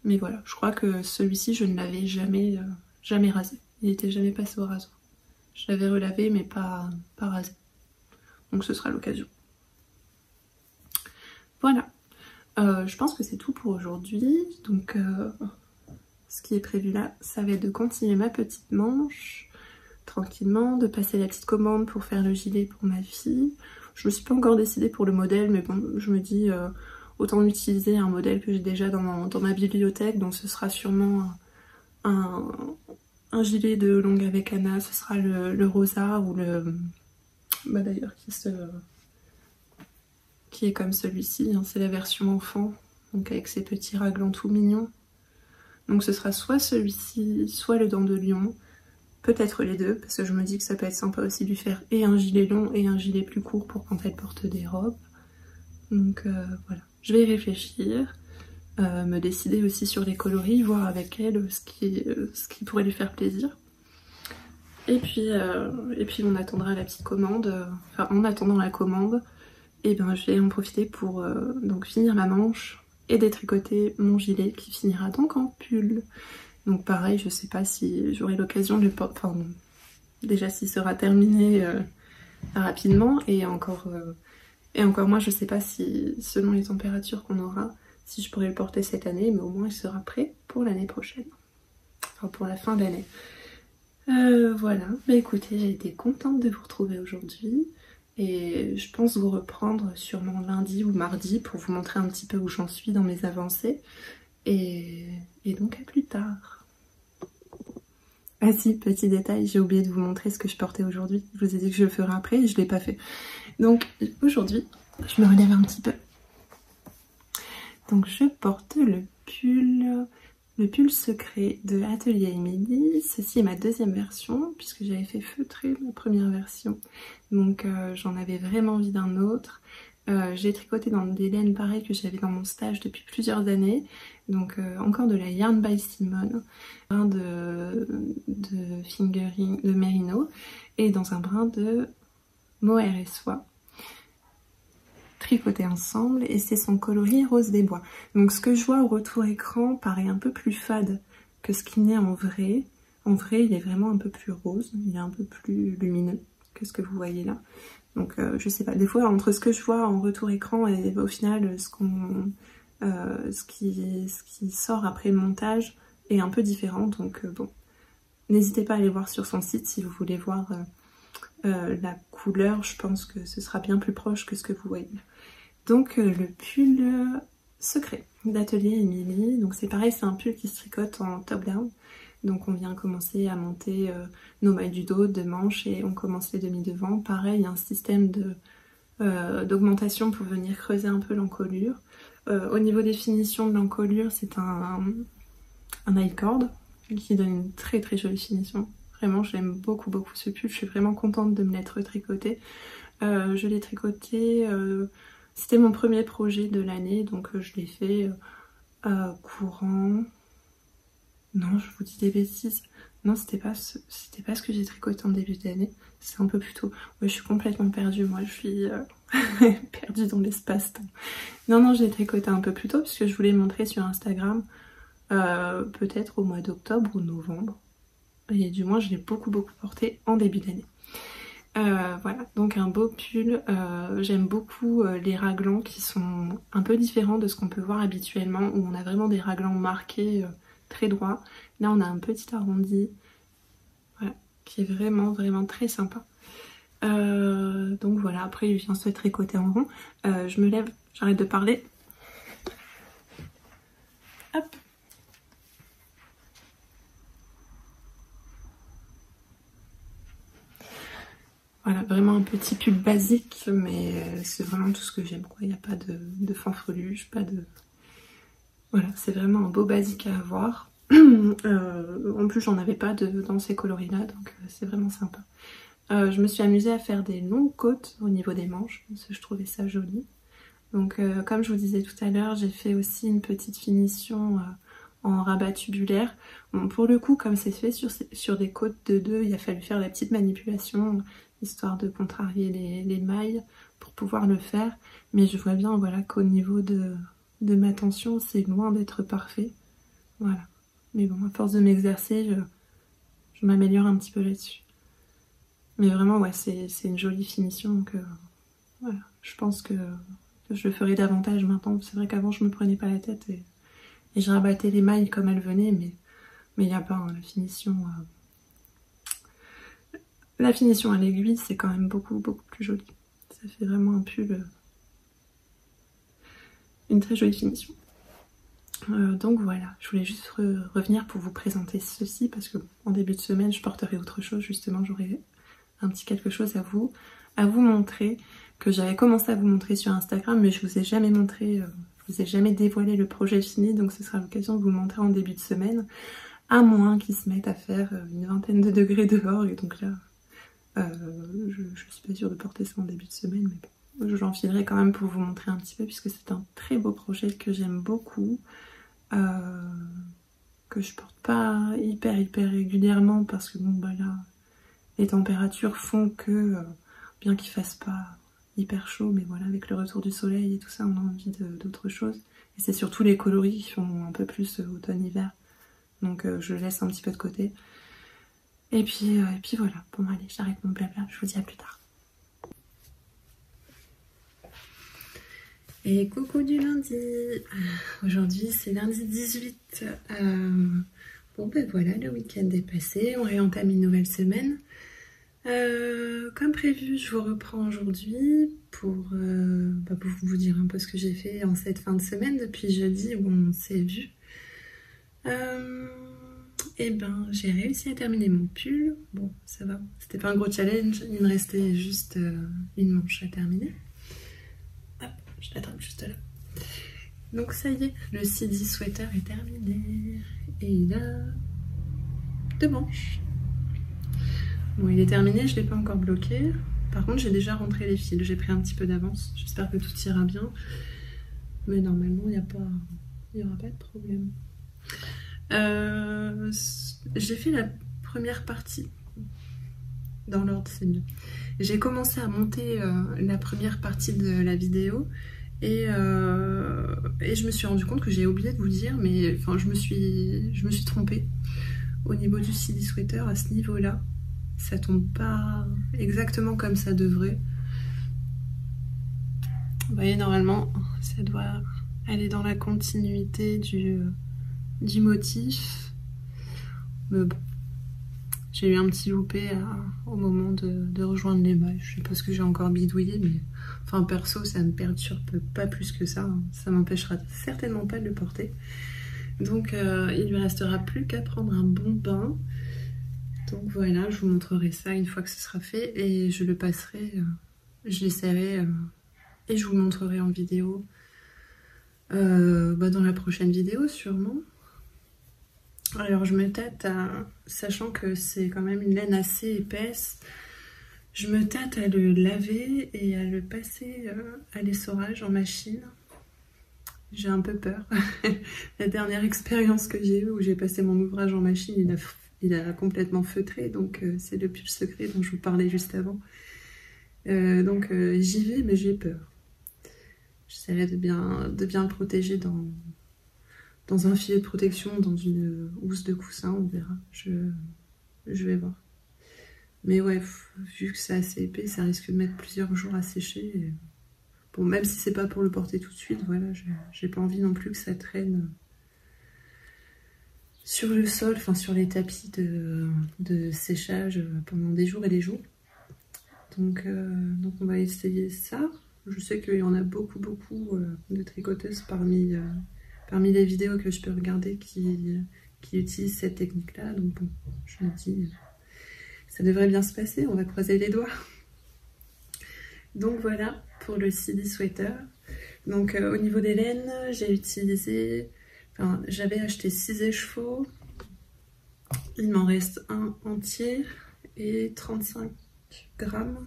Mais voilà, je crois que celui-ci, je ne l'avais jamais rasé. Il n'était jamais passé au rasoir. Je l'avais relavé, mais pas rasé. Donc ce sera l'occasion. Voilà. Je pense que c'est tout pour aujourd'hui. Donc ce qui est prévu là, ça va être de continuer ma petite manche tranquillement, de passer la petite commande pour faire le gilet pour ma fille. Je me suis pas encore décidée pour le modèle, mais bon, je me dis autant utiliser un modèle que j'ai déjà dans ma bibliothèque, donc ce sera sûrement un gilet de longue avec Anna, ce sera le rosa ou le... Bah d'ailleurs qui est comme celui-ci, hein, c'est la version enfant, donc avec ses petits raglans tout mignons. Donc ce sera soit celui-ci, soit le dent de lion, peut-être les deux, parce que je me dis que ça peut être sympa aussi de lui faire et un gilet long et un gilet plus court pour quand elle porte des robes. Donc voilà, je vais y réfléchir, me décider aussi sur les coloris, voir avec elle ce qui pourrait lui faire plaisir. Et puis on attendra la petite commande, enfin en attendant la commande, et ben je vais en profiter pour donc finir ma manche et détricoter mon gilet qui finira donc en pull. Donc pareil, je sais pas si j'aurai l'occasion de le porter, enfin déjà s'il sera terminé rapidement, et encore moi je sais pas si, selon les températures qu'on aura, si je pourrai le porter cette année, mais au moins il sera prêt pour l'année prochaine, enfin pour la fin d'année. Voilà, bah écoutez, j'ai été contente de vous retrouver aujourd'hui. Et je pense vous reprendre sûrement lundi ou mardi pour vous montrer un petit peu où j'en suis dans mes avancées. Et donc à plus tard. Ah si, petit détail, j'ai oublié de vous montrer ce que je portais aujourd'hui. Je vous ai dit que je le ferai après et je ne l'ai pas fait. Donc aujourd'hui, je me relève un petit peu. Donc je porte le pull secret de Atelier Emily. Ceci est ma deuxième version puisque j'avais fait feutrer ma première version. Donc j'en avais vraiment envie d'un autre. J'ai tricoté dans des laines pareilles que j'avais dans mon stage depuis plusieurs années. Donc encore de la Yarn by Simone, un brin de fingering de Merino et dans un brin de mohair et soie. Tricoté ensemble, et c'est son coloris rose des bois. Donc ce que je vois au retour écran paraît un peu plus fade que ce qu'il n'est en vrai. En vrai, il est vraiment un peu plus rose, il est un peu plus lumineux que ce que vous voyez là. Donc je sais pas, des fois entre ce que je vois en retour écran et au final ce qui sort après le montage est un peu différent. Donc bon, n'hésitez pas à aller voir sur son site si vous voulez voir la couleur. Je pense que ce sera bien plus proche que ce que vous voyez. Donc le pull secret d'Atelier Emily. Donc c'est pareil, c'est un pull qui se tricote en top down. Donc on vient commencer à monter nos mailles du dos, de manches, et on commence les demi devant. Pareil, il y a un système d'augmentation pour venir creuser un peu l'encolure. Au niveau des finitions de l'encolure, c'est un I-cord qui donne une très très jolie finition. Vraiment, j'aime beaucoup ce pull, je suis vraiment contente de me l'être tricoté. Je l'ai tricoté, c'était mon premier projet de l'année, donc je l'ai fait courant... Non, je vous dis des bêtises. Non, c'était pas ce que j'ai tricoté en début d'année. C'est un peu plus tôt. Ouais, je suis complètement perdue. Moi, je suis perdue dans l'espace-temps. Non, je l'ai tricoté un peu plus tôt puisque je voulais le montrer sur Instagram. Peut-être au mois d'octobre ou novembre. Et du moins, je l'ai beaucoup porté en début d'année. Voilà, donc un beau pull. J'aime beaucoup les raglans qui sont un peu différents de ce qu'on peut voir habituellement, où on a vraiment des raglans marqués très droits. Là, on a un petit arrondi, voilà, qui est vraiment, vraiment très sympa. Donc voilà, après, il vient se tricoter en rond. Je me lève, j'arrête de parler. Hop. Voilà, vraiment un petit pull basique, mais c'est vraiment tout ce que j'aime, quoi. Il n'y a pas de fanfreluche, pas de... Voilà, c'est vraiment un beau basique à avoir. En plus, j'en avais pas dans ces coloris-là, donc c'est vraiment sympa. Je me suis amusée à faire des longues côtes au niveau des manches, parce que je trouvais ça joli. Donc comme je vous disais tout à l'heure, j'ai fait aussi une petite finition en rabat tubulaire. Bon, pour le coup, comme c'est fait sur des côtes de 2, il a fallu faire la petite manipulation, histoire de contrarier les mailles pour pouvoir le faire. Mais je vois bien, voilà, qu'au niveau de ma tension, c'est loin d'être parfait. Voilà. Mais bon, à force de m'exercer, je m'améliore un petit peu là-dessus. Mais vraiment, ouais, c'est une jolie finition. Donc voilà, je pense que je le ferai davantage maintenant. C'est vrai qu'avant, je me prenais pas la tête et je rabattais les mailles comme elles venaient, mais il n'y a pas, hein, la finition. La finition à l'aiguille, c'est quand même beaucoup, beaucoup plus joli. Ça fait vraiment un pull, une très jolie finition. Donc voilà, je voulais juste revenir pour vous présenter ceci, parce que en début de semaine, je porterai autre chose. Justement, j'aurai un petit quelque chose à vous montrer, que j'avais commencé à vous montrer sur Instagram, mais je vous ai jamais montré, je vous ai jamais dévoilé le projet fini, donc ce sera l'occasion de vous le montrer en début de semaine, à moins qu'ils se mettent à faire une vingtaine de degrés dehors, et donc là, je suis pas sûre de porter ça en début de semaine, mais bon, je l'enfilerai quand même pour vous montrer un petit peu, puisque c'est un très beau projet que j'aime beaucoup, que je porte pas hyper régulièrement, parce que bon bah là, les températures font que, bien qu'il fasse pas hyper chaud, mais voilà, avec le retour du soleil et tout ça, on a envie d'autre chose. Et c'est surtout les coloris qui font un peu plus automne-hiver. Donc je le laisse un petit peu de côté. Et puis voilà. Bon allez, j'arrête mon blabla, je vous dis à plus tard. Et coucou du lundi. Aujourd'hui c'est lundi 18. Bon ben voilà, le week-end est passé, on réentame une nouvelle semaine. Comme prévu, je vous reprends aujourd'hui pour vous dire un peu ce que j'ai fait en cette fin de semaine depuis jeudi où on s'est vu. Et ben j'ai réussi à terminer mon pull. Bon, ça va, c'était pas un gros challenge, il me restait juste une manche à terminer. Hop, je l'attrape juste là. Donc ça y est, le CD sweater est terminé et il a 2 manches. Bon, il est terminé, je ne l'ai pas encore bloqué. Par contre, j'ai déjà rentré les fils, j'ai pris un petit peu d'avance. J'espère que tout ira bien. Mais normalement, il n'y aura pas de problème. J'ai fait la première partie. Dans l'ordre, c'est mieux. J'ai commencé à monter la première partie de la vidéo. Et je me suis rendu compte que j'ai oublié de vous dire, mais enfin, je me suis trompée. Au niveau du CD sweater, à ce niveau-là, ça tombe pas exactement comme ça devrait. Vous voyez, normalement, ça doit aller dans la continuité du motif. Mais bon, j'ai eu un petit loupé au moment de rejoindre les mailles. Je sais pas ce que j'ai encore bidouillé, mais enfin perso, ça me perturbe pas plus que ça. Ça m'empêchera certainement pas de le porter. Donc il lui restera plus qu'à prendre un bon bain. Donc voilà, je vous montrerai ça une fois que ce sera fait et je le passerai, je l'essaierai et je vous le montrerai en vidéo dans la prochaine vidéo sûrement. Alors je me tâte sachant que c'est quand même une laine assez épaisse, je me tâte à le laver et à le passer à l'essorage en machine. J'ai un peu peur. La dernière expérience que j'ai eue où j'ai passé mon ouvrage en machine, il a complètement feutré, donc c'est le pull secret dont je vous parlais juste avant. Donc j'y vais, mais j'ai peur. J'essaierai de bien le protéger dans un filet de protection, dans une housse de coussin, on verra. Je vais voir. Mais ouais, vu que c'est assez épais, ça risque de mettre plusieurs jours à sécher. Et... Bon, même si c'est pas pour le porter tout de suite, voilà, j'ai pas envie non plus que ça traîne sur le sol, enfin sur les tapis de séchage pendant des jours et des jours. Donc on va essayer ça. Je sais qu'il y en a beaucoup de tricoteuses parmi les vidéos que je peux regarder qui utilisent cette technique-là. Donc bon, je me dis, ça devrait bien se passer, on va croiser les doigts. Donc voilà pour le CD sweater. Donc au niveau des laines, j'ai utilisé, enfin j'avais acheté 6 écheveaux, il m'en reste un entier et 35 grammes,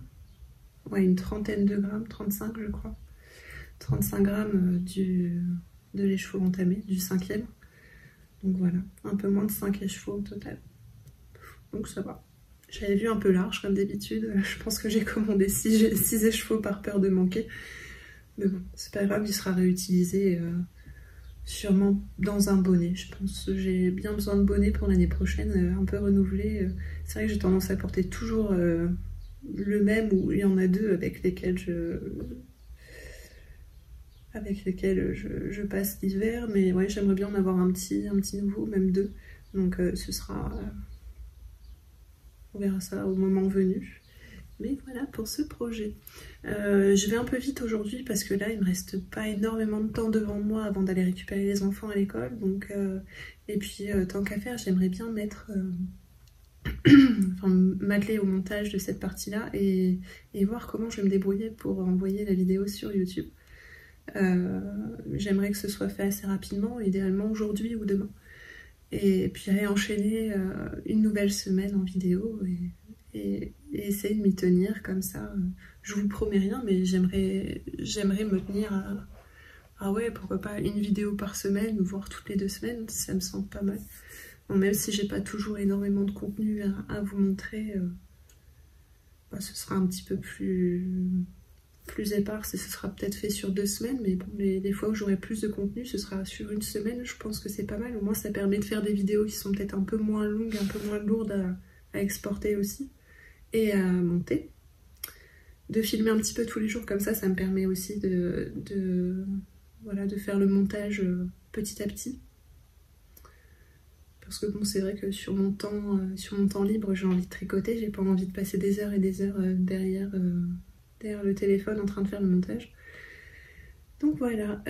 ouais une trentaine de grammes, 35 je crois, 35 grammes de l'écheveau entamé, du 5e. Donc voilà, un peu moins de 5 écheveaux au total. Donc ça va. J'avais vu un peu large comme d'habitude, je pense que j'ai commandé 6 écheveaux par peur de manquer. Mais bon, c'est pas grave, il sera réutilisé sûrement dans un bonnet. Je pense que j'ai bien besoin de bonnet pour l'année prochaine, un peu renouvelé. C'est vrai que j'ai tendance à porter toujours le même, ou il y en a 2 avec lesquels je passe l'hiver. Mais ouais, j'aimerais bien en avoir un petit nouveau, même 2. Donc ce sera... on verra ça au moment venu. Mais voilà pour ce projet. Je vais un peu vite aujourd'hui parce que là il me reste pas énormément de temps devant moi avant d'aller récupérer les enfants à l'école. Donc et puis tant qu'à faire, j'aimerais bien mettre enfin m'atteler au montage de cette partie-là et voir comment je vais me débrouiller pour envoyer la vidéo sur YouTube. J'aimerais que ce soit fait assez rapidement, idéalement aujourd'hui ou demain. Et puis réenchaîner une nouvelle semaine en vidéo et essayer de m'y tenir comme ça. Je vous promets rien, mais j'aimerais me tenir à... Ah ouais, pourquoi pas une vidéo par semaine, voire toutes les 2 semaines, ça me semble pas mal. Bon, même si j'ai pas toujours énormément de contenu à vous montrer, bah, ce sera un petit peu plus épars et ce sera peut-être fait sur 2 semaines, mais bon, les fois où j'aurai plus de contenu, ce sera sur une semaine. Je pense que c'est pas mal. Au moins, ça permet de faire des vidéos qui sont peut-être un peu moins longues, un peu moins lourdes à exporter aussi et à monter. De filmer un petit peu tous les jours comme ça me permet aussi voilà, de faire le montage petit à petit. Parce que bon, c'est vrai que sur mon temps libre, j'ai envie de tricoter, j'ai pas envie de passer des heures et des heures derrière le téléphone en train de faire le montage. Donc voilà,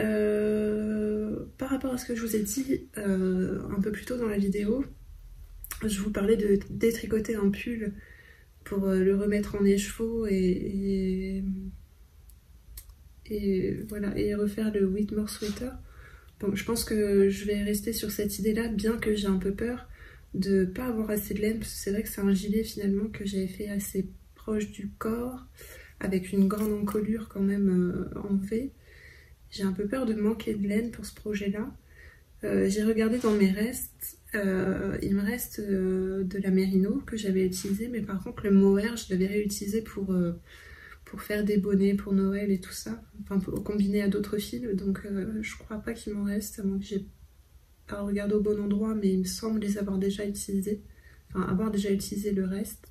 par rapport à ce que je vous ai dit un peu plus tôt dans la vidéo, je vous parlais de détricoter un pull pour le remettre en écheveau et voilà, et refaire le Whitmore sweater. Bon, je pense que je vais rester sur cette idée-là, bien que j'ai un peu peur de pas avoir assez de laine, parce que c'est vrai que c'est un gilet finalement que j'avais fait assez proche du corps, avec une grande encolure quand même en V. J'ai un peu peur de manquer de laine pour ce projet-là. J'ai regardé dans mes restes, il me reste de la Merino que j'avais utilisé, mais par contre le mohair je l'avais réutilisé pour faire des bonnets pour Noël et tout ça, enfin pour combiner à d'autres fils, donc je crois pas qu'il m'en reste, à moins que j'ai pas regardé au bon endroit, mais il me semble les avoir déjà utilisés, enfin avoir déjà utilisé le reste.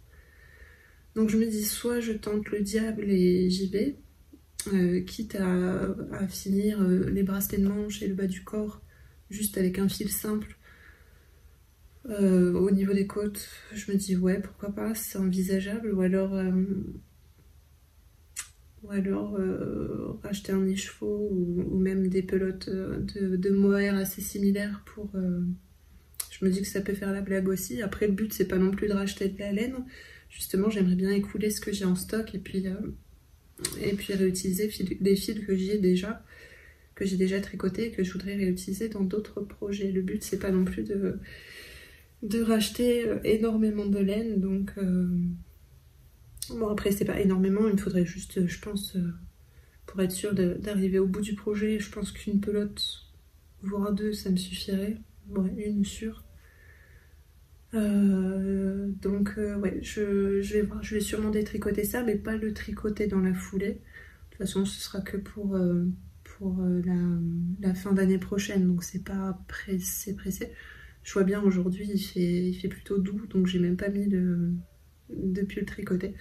Donc je me dis soit je tente le diable et j'y vais, quitte à finir les bracelets de manche et le bas du corps juste avec un fil simple. Au niveau des côtes, je me dis ouais, pourquoi pas, c'est envisageable. Ou alors racheter un écheveau ou même des pelotes de mohair assez similaires pour... je me dis que ça peut faire la blague aussi. Après le but c'est pas non plus de racheter de la laine. Justement j'aimerais bien écouler ce que j'ai en stock et puis réutiliser des fils que j'ai déjà tricotés et que je voudrais réutiliser dans d'autres projets. Le but c'est pas non plus de racheter énormément de laine, donc bon après c'est pas énormément, il me faudrait juste je pense pour être sûr d'arriver au bout du projet, je pense qu'une pelote voire 2 ça me suffirait, ouais, une sûre. Donc ouais, je vais voir, je vais sûrement détricoter ça, mais pas le tricoter dans la foulée. De toute façon ce sera que pour la fin d'année prochaine, donc c'est pas pressé. Je vois bien aujourd'hui il fait plutôt doux, donc j'ai même pas mis depuis le tricoter.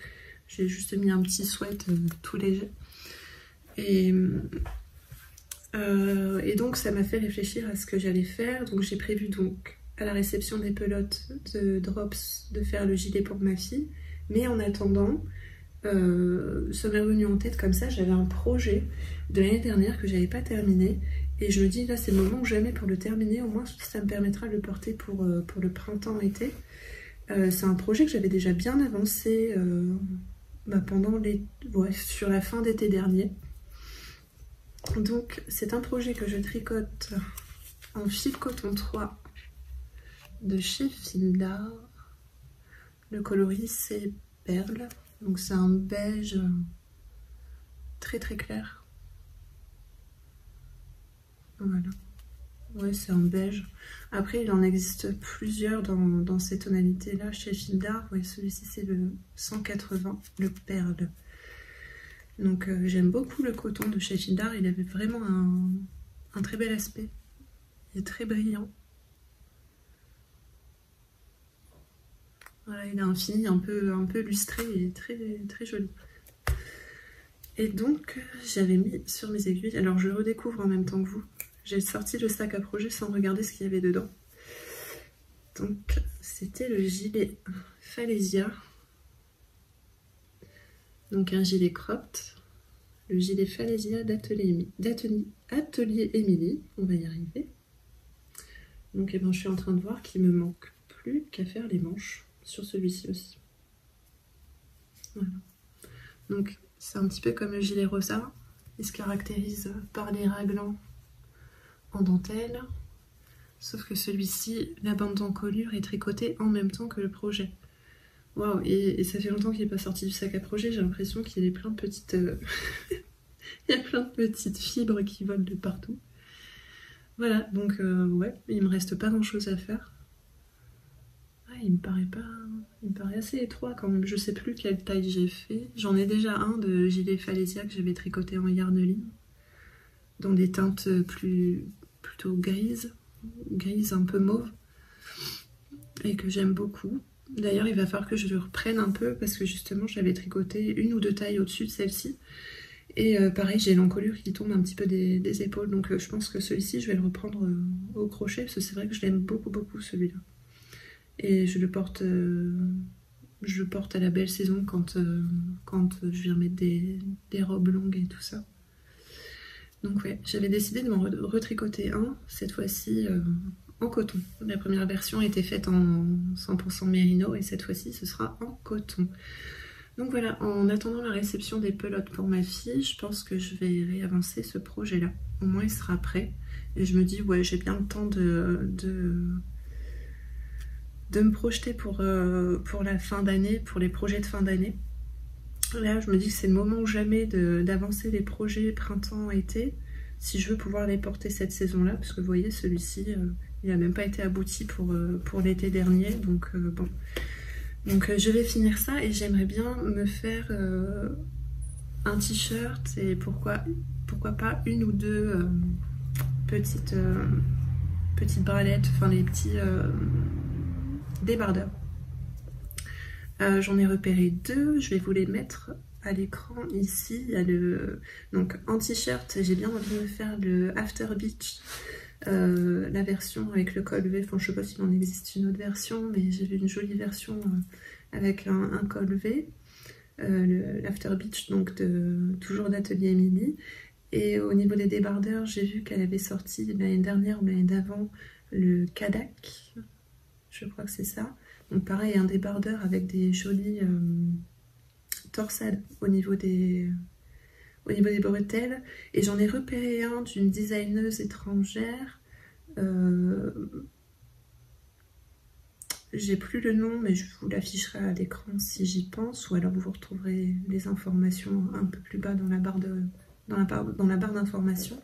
J'ai juste mis un petit sweat tout léger. Et donc ça m'a fait réfléchir à ce que j'allais faire. Donc j'ai prévu donc à la réception des pelotes de Drops de faire le gilet pour ma fille. Mais en attendant, ça m'est revenu en tête comme ça, j'avais un projet de l'année dernière que j'avais pas terminé. Et je me dis là c'est le moment ou jamais pour le terminer, au moins ça me permettra de le porter pour le printemps-été. C'est un projet que j'avais déjà bien avancé sur la fin d'été dernier. Donc c'est un projet que je tricote en fil coton 3 de chez Fildar. Le coloris c'est Perle, donc c'est un beige très très clair. Voilà, ouais c'est un beige. Après il en existe plusieurs dans ces tonalités là chez Fildar. Ouais, celui-ci c'est le 180, le Perle. Donc j'aime beaucoup le coton de chez Fildar, il avait vraiment un très bel aspect. Il est très brillant. Voilà, il a un fini un peu lustré et très, très joli. Et donc j'avais mis sur mes aiguilles, alors je redécouvre en même temps que vous. J'ai sorti le sac à projet sans regarder ce qu'il y avait dedans. Donc c'était le gilet Falesia. Donc un gilet cropped. Le gilet Falesia d'Atelier Émilie, on va y arriver. Donc je suis en train de voir qu'il me manque plus qu'à faire les manches sur celui-ci aussi. Voilà. Donc c'est un petit peu comme le gilet rosa, il se caractérise par les raglans en dentelle, sauf que celui-ci, la bande d'encolure est tricotée en même temps que le projet. Waouh, et ça fait longtemps qu'il n'est pas sorti du sac à projet, j'ai l'impression qu'il y a plein de petites... il y a plein de petites fibres qui volent de partout. Voilà, donc ouais, il me reste pas grand chose à faire. Ah, il me paraît assez étroit quand même, je sais plus quelle taille j'ai fait. J'en ai déjà un de gilet Falesia que j'avais tricoté en yarneline, dans des teintes plutôt grises un peu mauve, et que j'aime beaucoup. D'ailleurs il va falloir que je le reprenne un peu parce que justement j'avais tricoté une ou deux tailles au-dessus de celle-ci. Et pareil, j'ai l'encolure qui tombe un petit peu des épaules, donc je pense que celui-ci, je vais le reprendre au crochet, parce que c'est vrai que je l'aime beaucoup, beaucoup celui-là. Et je le porte à la belle saison quand je viens mettre des robes longues et tout ça. Donc ouais, j'avais décidé de m'en retricoter un, cette fois-ci en coton. La première version était faite en 100% mérino, et cette fois-ci, ce sera en coton. Donc voilà, en attendant la réception des pelotes pour ma fille, je pense que je vais réavancer ce projet-là. Au moins il sera prêt. Et je me dis, ouais, j'ai bien le temps de me projeter pour la fin d'année, pour les projets de fin d'année. Là, je me dis que c'est le moment ou jamais d'avancer les projets printemps-été, si je veux pouvoir les porter cette saison-là, parce que vous voyez, celui-ci, il n'a même pas été abouti pour l'été dernier, donc bon... Donc je vais finir ça et j'aimerais bien me faire un t-shirt et pourquoi pas une ou deux petites bralettes, enfin les petits débardeurs. J'en ai repéré deux, je vais vous les mettre à l'écran ici. Il y a donc en t-shirt, j'ai bien envie de me faire le After Beach. La version avec le col V, enfin je sais pas s'il en existe une autre version, mais j'ai vu une jolie version avec un col V, l'After Beach, donc toujours d'Atelier Émilie. Et au niveau des débardeurs, j'ai vu qu'elle avait sorti l'année dernière ou l'année d'avant le Kadak, je crois que c'est ça. Donc pareil, un débardeur avec des jolies torsades au niveau des bretelles, et j'en ai repéré un d'une designeuse étrangère, j'ai plus le nom mais je vous l'afficherai à l'écran si j'y pense, ou alors vous retrouverez les informations un peu plus bas dans la barre d'informations.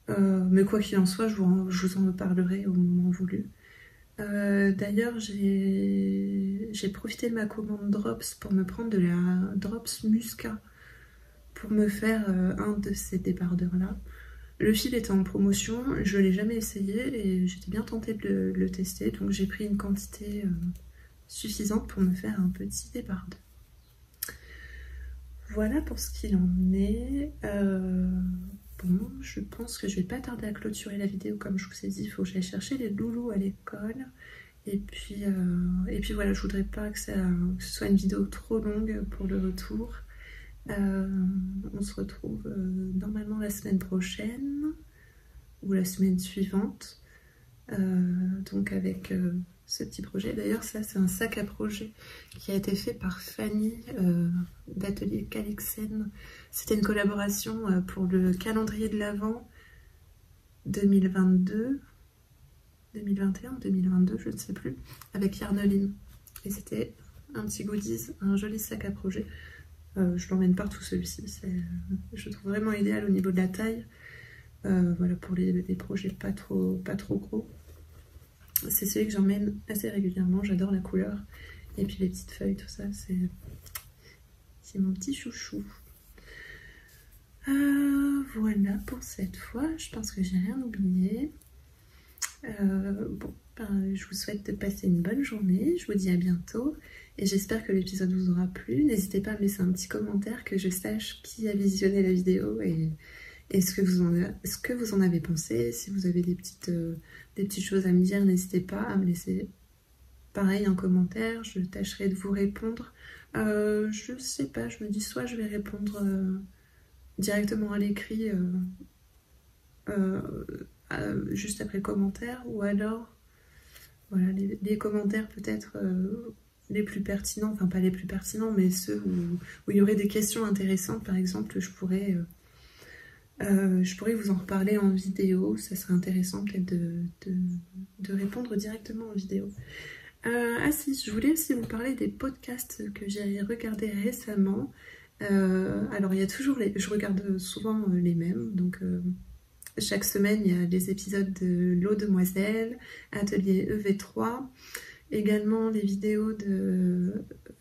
Mais quoi qu'il en soit, je vous en reparlerai au moment voulu. D'ailleurs, j'ai profité de ma commande Drops pour me prendre de la Drops Musca pour me faire un de ces débardeurs là. Le fil était en promotion, je ne l'ai jamais essayé et j'étais bien tentée de le tester, donc j'ai pris une quantité suffisante pour me faire un petit débardeur. Voilà pour ce qu'il en est. Bon, je pense que je vais pas tarder à clôturer la vidéo. Comme je vous ai dit, il faut que j'aille chercher les loulous à l'école. Et puis voilà, je voudrais pas que ce soit une vidéo trop longue pour le retour. On se retrouve normalement la semaine prochaine ou la semaine suivante. Donc avec ce petit projet. D'ailleurs, ça c'est un sac à projet qui a été fait par Fanny d'Atelier Calixen. C'était une collaboration pour le calendrier de l'Avent 2022, 2021, 2022, je ne sais plus, avec Yarnoline. Et c'était un petit goodies, un joli sac à projet. Je l'emmène partout celui-ci, je trouve vraiment idéal au niveau de la taille. Voilà, pour les projets pas trop gros. C'est celui que j'emmène assez régulièrement, j'adore la couleur. Et puis les petites feuilles, tout ça, c'est mon petit chouchou. Voilà pour cette fois, je pense que j'ai rien oublié. Bon, je vous souhaite de passer une bonne journée, je vous dis à bientôt. Et j'espère que l'épisode vous aura plu. N'hésitez pas à me laisser un petit commentaire, que je sache qui a visionné la vidéo et ce que vous en avez pensé. Si vous avez des petites choses à me dire, n'hésitez pas à me laisser pareil en commentaire, je tâcherai de vous répondre. Je sais pas, je me dis soit je vais répondre directement à l'écrit juste après le commentaire, ou alors voilà, les commentaires peut-être les plus pertinents, enfin pas les plus pertinents, mais ceux où il y aurait des questions intéressantes par exemple, je pourrais vous en reparler en vidéo. Ça serait intéressant peut-être de répondre directement en vidéo. Ah si, je voulais aussi vous parler des podcasts que j'ai regardés récemment. Alors il y a toujours je regarde souvent les mêmes, donc chaque semaine il y a des épisodes de L'eau demoiselle, Atelier EV3, également les vidéos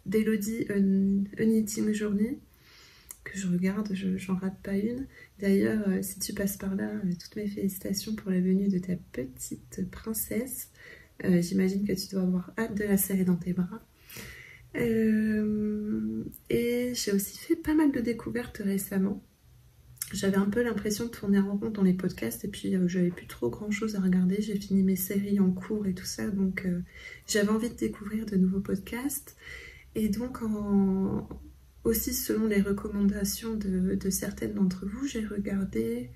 d'Elodie A Knitting Journey, que je regarde, j'en rate pas une. D'ailleurs, si tu passes par là, toutes mes félicitations pour la venue de ta petite princesse. J'imagine que tu dois avoir hâte de la serrer dans tes bras. Et j'ai aussi fait pas mal de découvertes récemment. J'avais un peu l'impression de tourner en rond dans les podcasts et puis j'avais plus trop grand chose à regarder. J'ai fini mes séries en cours et tout ça, donc j'avais envie de découvrir de nouveaux podcasts. Et donc aussi selon les recommandations de certaines d'entre vous, j'ai regardé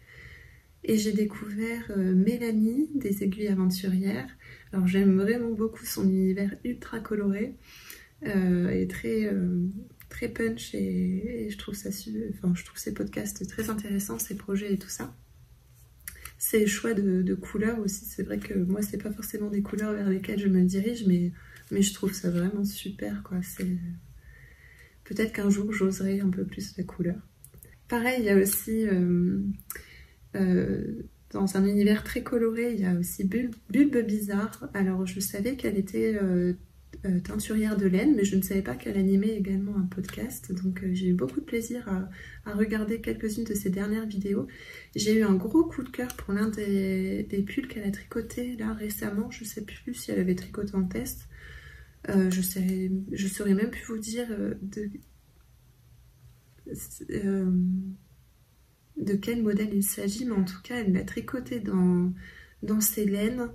et j'ai découvert Mélanie des Aiguilles Aventurières. Alors j'aime vraiment beaucoup son univers ultra coloré et très punch, et je trouve je trouve ses podcasts très intéressants, ses projets et tout ça. Ses choix de couleurs aussi, c'est vrai que moi c'est pas forcément des couleurs vers lesquelles je me dirige, mais je trouve ça vraiment super quoi. Peut-être qu'un jour j'oserai un peu plus la couleur. Pareil, il y a aussi dans un univers très coloré, il y a aussi Bulbe Bizarre. Alors je savais qu'elle était teinturière de laine, mais je ne savais pas qu'elle animait également un podcast, donc j'ai eu beaucoup de plaisir à regarder quelques-unes de ses dernières vidéos. J'ai eu un gros coup de cœur pour l'un des pulls qu'elle a tricoté là récemment. Je ne sais plus si elle avait tricoté en test. Je saurais même plus vous dire de quel modèle il s'agit, mais en tout cas elle l'a tricoté dans ses laines,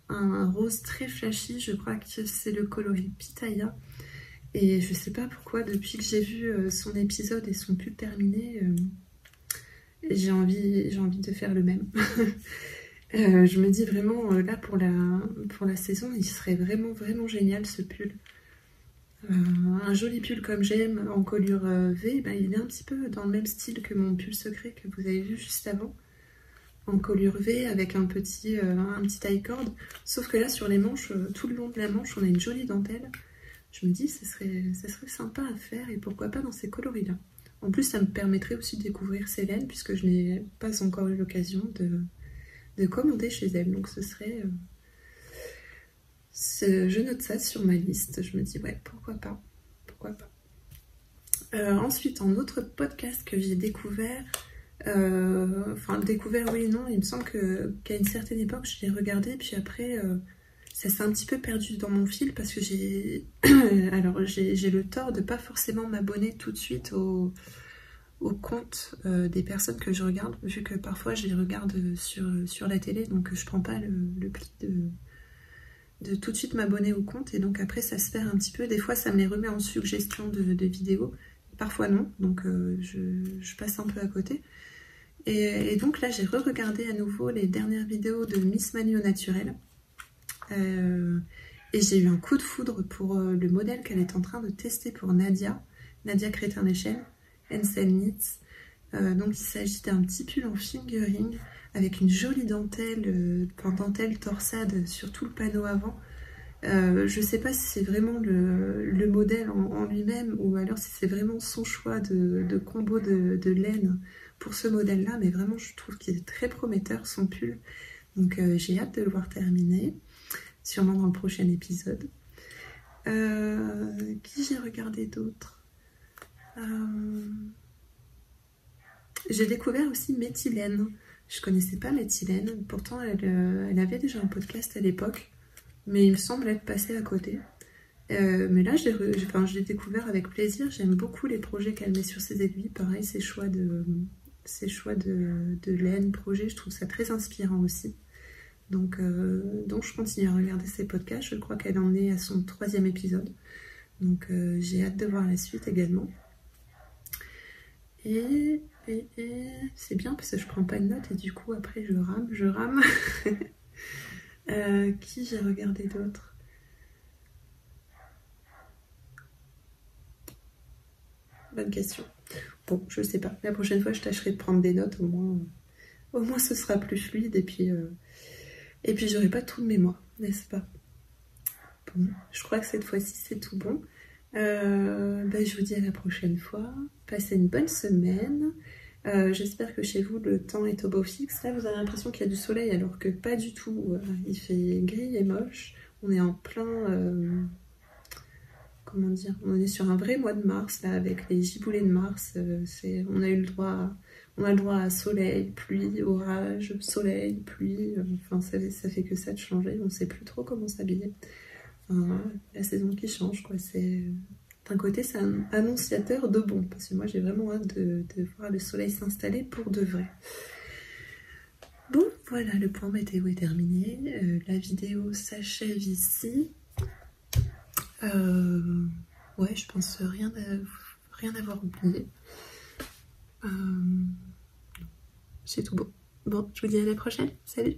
un rose très flashy. Je crois que c'est le coloris Pitaya, et je sais pas pourquoi depuis que j'ai vu son épisode et son pull terminé, j'ai envie de faire le même. Je me dis vraiment là pour la saison il serait vraiment génial ce pull. Un joli pull comme j'aime en colure V, il est un petit peu dans le même style que mon pull secret que vous avez vu juste avant, en colure V avec un petit taille corde, sauf que là sur les manches, tout le long de la manche on a une jolie dentelle. Je me dis ça serait sympa à faire, et pourquoi pas dans ces coloris là. En plus ça me permettrait aussi de découvrir ces laines, puisque je n'ai pas encore eu l'occasion de commander chez elle, donc ce serait... je note ça sur ma liste, je me dis ouais, pourquoi pas. Ensuite, un autre podcast que j'ai découvert, découvert oui et non, il me semble qu'à une certaine époque je l'ai regardé, puis après ça s'est un petit peu perdu dans mon fil parce que j'ai le tort de pas forcément m'abonner tout de suite au compte des personnes que je regarde, vu que parfois je les regarde sur la télé, donc je prends pas le pli de tout de suite m'abonner au compte, et donc après ça se perd un petit peu. Des fois ça me les remet en suggestion de vidéos, parfois non, donc je passe un peu à côté. Et donc là j'ai re-regardé à nouveau les dernières vidéos de Miss Manu au naturel, et j'ai eu un coup de foudre pour le modèle qu'elle est en train de tester pour Nadia Crétin-Deschênes, Ensel Knits. Donc il s'agit d'un petit pull en fingering avec une jolie dentelle, dentelle torsade sur tout le panneau avant. Je sais pas si c'est vraiment le modèle en lui-même ou alors si c'est vraiment son choix de combo de laine pour ce modèle là, mais vraiment je trouve qu'il est très prometteur son pull, donc j'ai hâte de le voir terminer, sûrement dans le prochain épisode. Qui j'ai regardé d'autres? J'ai découvert aussi Méthylène. Je connaissais pas Méthylène, pourtant elle avait déjà un podcast à l'époque, mais il me semble être passé à côté. Mais là, je l'ai découvert avec plaisir. J'aime beaucoup les projets qu'elle met sur ses aiguilles. Pareil, ses choix de laine, projet, je trouve ça très inspirant aussi. Donc je continue à regarder ses podcasts. Je crois qu'elle en est à son 3e épisode. Donc j'ai hâte de voir la suite également. Et c'est bien parce que je prends pas de notes et du coup après je rame. Qui j'ai regardé d'autres? Bonne question. Bon, je sais pas. La prochaine fois, je tâcherai de prendre des notes. Au moins ce sera plus fluide. Et puis j'aurai pas tout de mémoire, n'est-ce pas? Bon, je crois que cette fois-ci, c'est tout bon. Je vous dis à la prochaine fois. Passez une bonne semaine. J'espère que chez vous, le temps est au beau fixe. Là, vous avez l'impression qu'il y a du soleil, alors que pas du tout. Il fait gris et moche. On est en plein... comment dire, on est sur un vrai mois de mars là, avec les giboulées de mars. On a le droit à soleil, pluie, orage, soleil, pluie. Enfin, ça fait que ça de changer. On ne sait plus trop comment s'habiller. Enfin, la saison qui change, quoi. D'un côté, c'est un annonciateur de bon, parce que moi, j'ai vraiment hâte de voir le soleil s'installer pour de vrai. Bon, voilà, le point météo est terminé. La vidéo s'achève ici. Ouais, je pense rien avoir oublié. C'est tout beau. Bon, je vous dis à la prochaine. Salut!